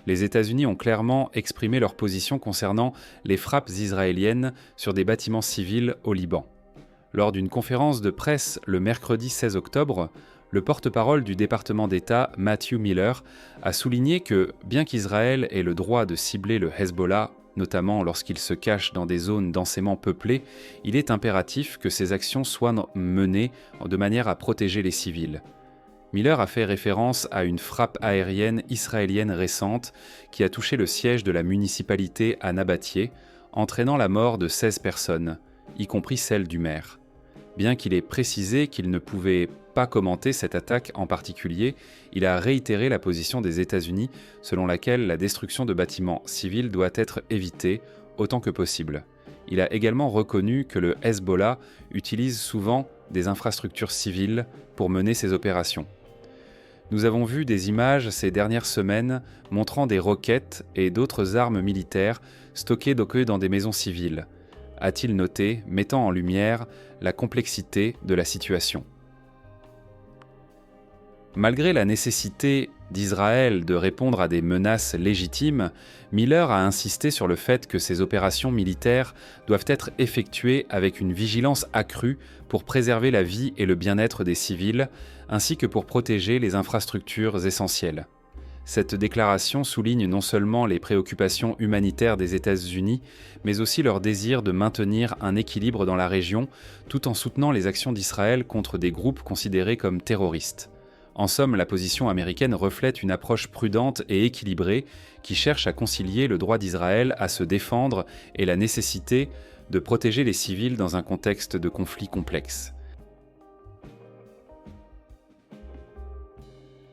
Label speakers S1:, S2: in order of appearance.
S1: Les États-Unis ont clairement exprimé leur position concernant les frappes israéliennes sur des bâtiments civils au Liban. Lors d'une conférence de presse le mercredi 16 octobre, le porte-parole du département d'État, Matthew Miller, a souligné que, bien qu'Israël ait le droit de cibler le Hezbollah, notamment lorsqu'il se cache dans des zones densément peuplées, il est impératif que ces actions soient menées de manière à protéger les civils. Miller a fait référence à une frappe aérienne israélienne récente qui a touché le siège de la municipalité à Nabattié, entraînant la mort de 16 personnes, y compris celle du maire. Bien qu'il ait précisé qu'il ne pouvait pas commenter cette attaque en particulier, il a réitéré la position des États-Unis selon laquelle la destruction de bâtiments civils doit être évitée autant que possible. Il a également reconnu que le Hezbollah utilise souvent des infrastructures civiles pour mener ses opérations. Nous avons vu des images ces dernières semaines montrant des roquettes et d'autres armes militaires stockées dans des maisons civiles, a-t-il noté, mettant en lumière la complexité de la situation. Malgré la nécessité d'Israël de répondre à des menaces légitimes, Miller a insisté sur le fait que ces opérations militaires doivent être effectuées avec une vigilance accrue pour préserver la vie et le bien-être des civils, ainsi que pour protéger les infrastructures essentielles. Cette déclaration souligne non seulement les préoccupations humanitaires des États-Unis, mais aussi leur désir de maintenir un équilibre dans la région, tout en soutenant les actions d'Israël contre des groupes considérés comme terroristes. En somme, la position américaine reflète une approche prudente et équilibrée qui cherche à concilier le droit d'Israël à se défendre et la nécessité de protéger les civils dans un contexte de conflit complexe.